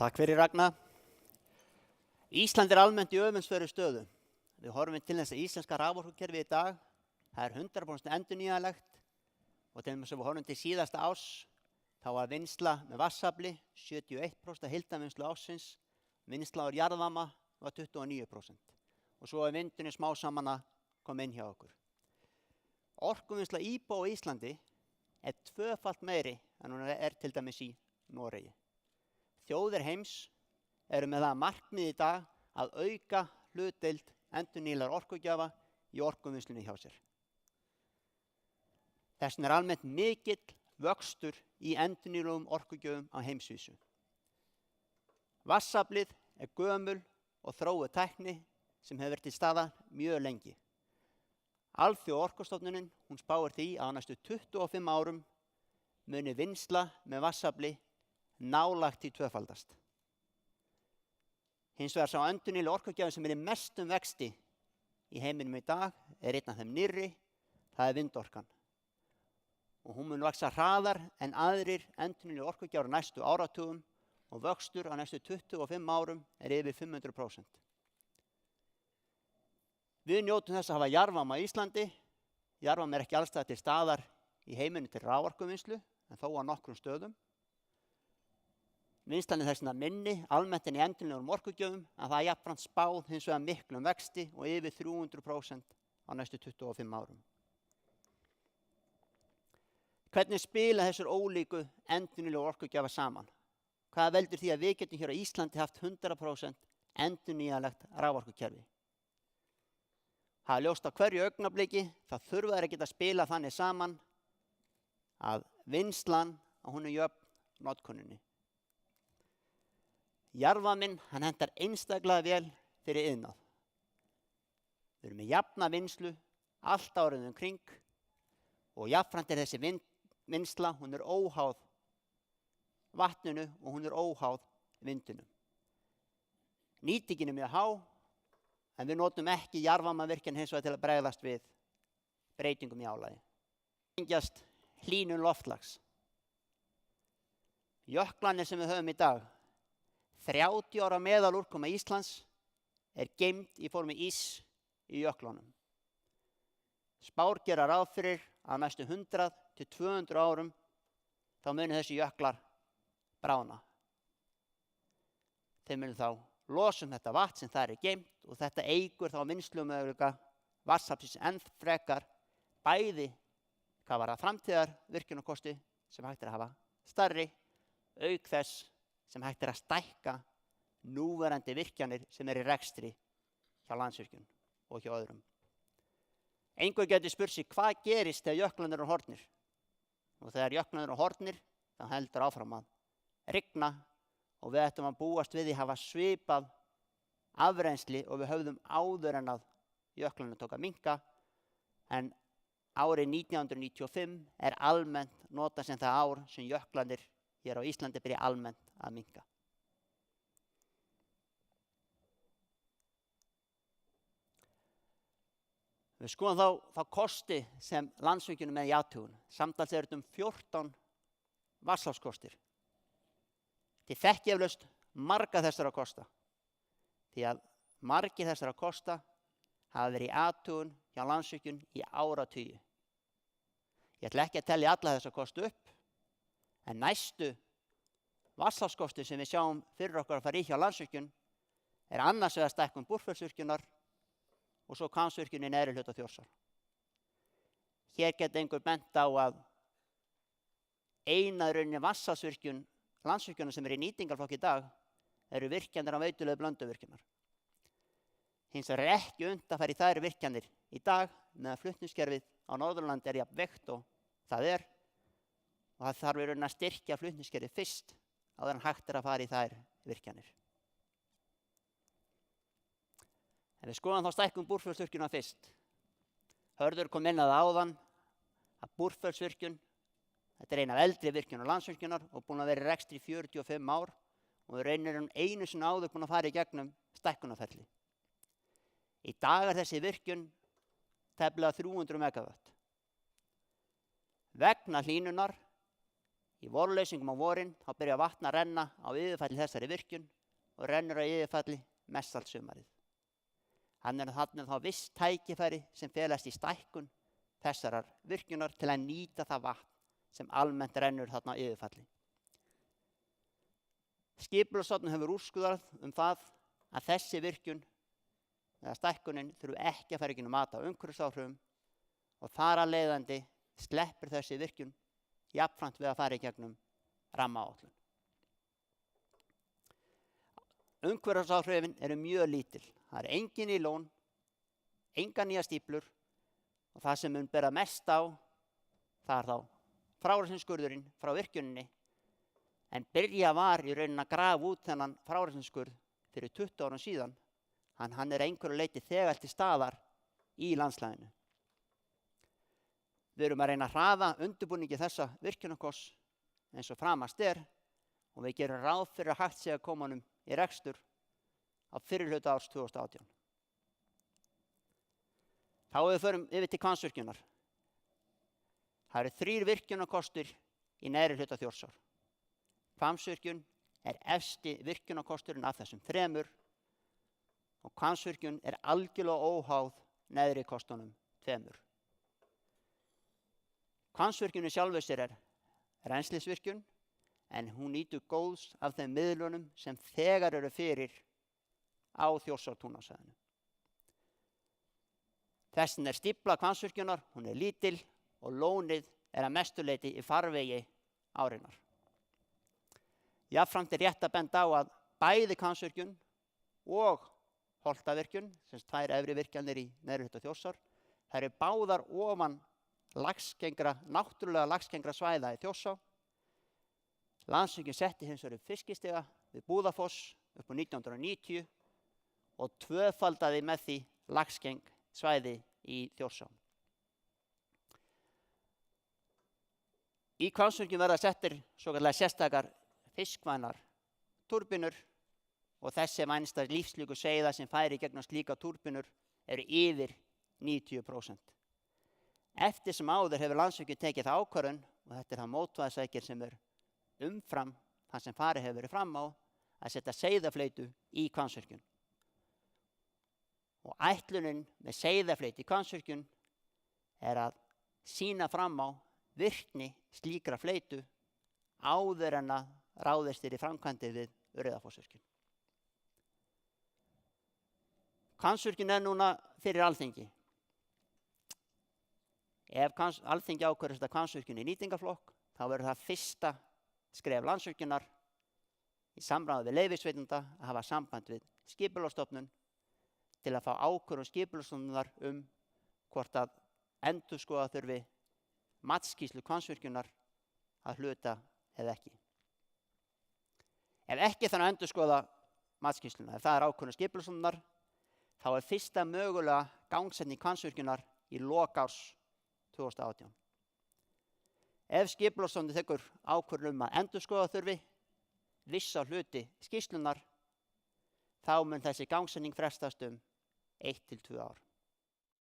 Takk fyrir Ragnar. Ísland almennt í öfundsverðri stöðu. Við horfum til þess að íslenska raforkukerfi í dag, það er 100% endurnýjanlegt og til þess að við horfum til síðasta árs, þá var vinnsla með vatnsafli 71% heildarvinnslu ársins, vinnsla úr jarðvarma var 29% og svo er vindurinn smá saman að koma inn hjá okkur. Orkuvinnsla íbúa á Íslandi er tvöfalt meiri en hún er til dæmis í Noregi. Þjóðir heims eru með það markmið í dag að auka hlutdeild endurnýjanlegra orkugjafa í orkuvinnslunni hjá sér. Þess vegna er almennt mikill vöxtur í endurnýjanlegum orkugjöfum á heimsvísu. Vatnsaflið er gömul og þróuð tækni sem hefur verið til staðar mjög lengi. Alþjóða orkustofnunin, hún spáir því að á næstu 25 árum muni vinnsla með vatnsafli nálægt í tvöfaldast. Hins vegar sá endurnýjanlegi orkugjafi sem er í mestum vexti í heiminum í dag er einn af þeim nýrri, það er vindorkan. Og hún mun vaxa hraðar en aðrir endurnýjanlegir orkugjafar á næstu áratugum og vöxtur á næstu 25 árum er yfir 500%. Við njótum þess að hafa jarðvarma á Íslandi. Jarðvarmi er ekki alls staðar til staðar í heiminum til raforkuvinnslu, en þó á nokkrum stöðum. Vinnslan er þess vegna minni almennt en í endurnýjanlegum orkugjöfum, en það er jafnframt spáð hins vegar miklum vexti og yfir 300% á næstu 25 árum. Hvernig spila þessir ólíku endurnýjanlegu orkugjafar saman? Hvað veldur því að við getum hér á Íslandi haft 100% endurnýjanlegt raforkukerfi? Það er ljóst á hverju augnabliki, það þurfa þeir að geta spila þannig saman að vinnslan hún er jöfn notkuninni. Jarðvarminn, hann hentar einstaklega vel fyrir iðnað. Við erum með jafna vinnslu allt árið kring og jafnframt er þessi vinnsla, hún er óháð vatninu og hún er óháð vindinum. Nýtingin er mjög há, en við notum ekki jarðvarmavirkjann hins vegar til að bregðast við breytingum í álagi. Tengjast hlýnun loftslags. Jöklarnir sem við höfum í dag, 30 ára meðalúrkoma Íslands er geymd í formi íss í jöklunum. Spár gera ráð fyrir að næstu 100 til 200 árum þá munu þessi jöklar bráðna. Þeir munu þá losa þetta vatn sem þar er geymt og þetta eykur þá vinnslumöguleika vatnsaflsins enn frekar bæði hvað varðar framtíðar virkjunarkosti sem hægt er að hafa stærri, auk þess sem hægt er að stækka núverandi virkjanir sem er í rekstri hjá Landsvirkjun og hjá öðrum. Einhver getur spurt sig hvað gerist þegar jöklarnir eru horfnir. Og þegar jöklarnir eru horfnir, þá heldur áfram að rigna og við ættum að búast við því hafa svipað afrennsli og við höfðum áður en að jöklarnir tók að minnka, en árið 1995 er almennt notað sem það ár sem jöklarnir hér á Íslandi byrja almennt að minnka. Við skoðum þá kosti sem Landsvirkjun er með í athugun. Samtals er þetta 14 vatnsaflskostir. Þið þekkið eflaust marga þessara kosta. Því að margir þessara kosta hafa verið í athugun hjá Landsvirkjun í áratugi. Ég ætla ekki að telja alla þessa kosti upp, en næstu vatnsaflskostir sem við sjáum fyrir okkur að fara í hjá Landsvirkjun er annars vegar stækkun Búrfellsvirkjunar og svo Hvammsvirkjun í neðri hluta Þjórsár. Hér geta einhver bent á að eina rauninni vatnsaflsvirkjun Landsvirkjunar sem er í nýtingarflokki í dag eru virkjanir á veitulegu Blönduvirkjunar. Hins vegar er ekki unnt að fara í þær virkjanir í dag með að flutningskerfið á Norðurlandi er jafn veikt og það er og það þarf í rauninni að styrkja flutningskerfið fyrst áður en hægt er að fara í þær virkjanir. En við skoðum þá stækkun Búrfellsvirkjunar fyrst. Hörður kom inn að áðan að Búrfellsvirkjun, þetta er eina af eldri virkjunum Landsvirkjunar og búin að vera í rekstri í 45 ár og við reynir einu sinni áður búin að fara í gegnum stækkunarferli. Í dag er þessi virkjun tæplega 300 megawatt. Vegna hlýnunar Í vorleysingum á vorin þá byrja vatn að renna á yfirfalli þessari virkjun og rennur á yfirfalli mest allt sumarið. Þannig þá viss tækifæri sem felast í stækkun þessarar virkjunar til að nýta það vatn sem almennt rennur þarna á yfirfalli. Skipulagsstofnun hefur úrskurðað það að þessi virkjun eða stækkunin þurfi ekki að fara í gegnum mat á umhverfisáhrifum og þar að leiðandi sleppur þessi virkjun jafnframt við að fara í gegnum rammaáætlun. Umhverfisáhrifin eru mjög lítil. Það er engin nýlón, engar nýjar stíflur og það sem mun bera mest á, það er þá frárennsliskurðurinn frá virkjuninni, en byrja var í rauninni að grafa út þennan frárennsliskurð fyrir 20 árum síðan, hann er einhverju leyti þegar til staðar í landslaginu. Við erum að reyna að hraða undirbúningi þessa virkjunarkosts eins og framast og við gerum ráð fyrir að hægt sé að koma honum í rekstur á fyrri hluta árs 2018. Þá við förum yfir til Hvammsvirkjunar. Það eru 3 virkjunarkostir í neðri hluta Þjórsár. Hvammsvirkjun er efsti virkjunarkosturinn af þessum 3 og Hvammsvirkjun er algjörlega óháð neðri kostunum 2. Hvammsvirkjun í sjálfu sér er rennslisvirkjun en hún nýtur góðs af þeim miðlunum sem þegar eru fyrir á Þjórsártúnasvæðinu. Þessin er stífla Hvammsvirkjunar, hún er lítil og lónið er að mestu leyti í farvegi árinnar. Jafnframt er rétt að benda á að bæði Hvammsvirkjun og Holtavirkjun, sem 2 efri virkjanir í neðri hluta Þjórsár, þær eru báðar ofan náttúrulega laxgengra svæða í Þjórsá. Landsvirkjun setti hins vegar upp fiskistiga við Búðafoss upp á 1990 og tvöfaldaði með því laxgeng svæði í Þjórsá. Í Hvammsvirkjun verða settir svokallaðar sérstakar fiskvænar túrbínur og þessi vænsta lífslíkur seiða sem færi gegnum slíka túrbínur eru yfir 90%. Eftir sem áður hefur Landsvirkjun tekið það ákvörðun, og þetta er það mótvæðisækir sem er umfram það sem farið hefur verið fram á, að setja seiðafleitu í Hvammsvirkjun. Og ætlunin með seiðafleitu í Hvammsvirkjun er að sýna fram á virkni slíkra fleitu áður en að ráðist í framkvæmdir við Urriðafossvirkjun. Hvammsvirkjun er núna fyrir Alþingi. Ef Alþingi ákvörður þetta Hvammsvirkjun í nýtingarflokk, þá verður það fyrsta skref Landsvirkjunar í samráði við leyfisveitanda að hafa samband við Skipulagsstofnun til að fá ákvörðun Skipulagsstofnunar hvort að endurskoða þurfi matsskýrslu Hvammsvirkjunar að hluta eða ekki. Ef ekki þannig að endurskoða matsskýrsluna, ef það er ákvörðun Skipulagsstofnunar, þá er fyrsta mögulega gangsetning Hvammsvirkjunar í lok árs 2018. Ef Skipulagsstofnun tekur ákvörðun að endurskoða þurfi vissa hluti skýrslunar, þá mun þessi gangsetning frestast 1 til 2 ár.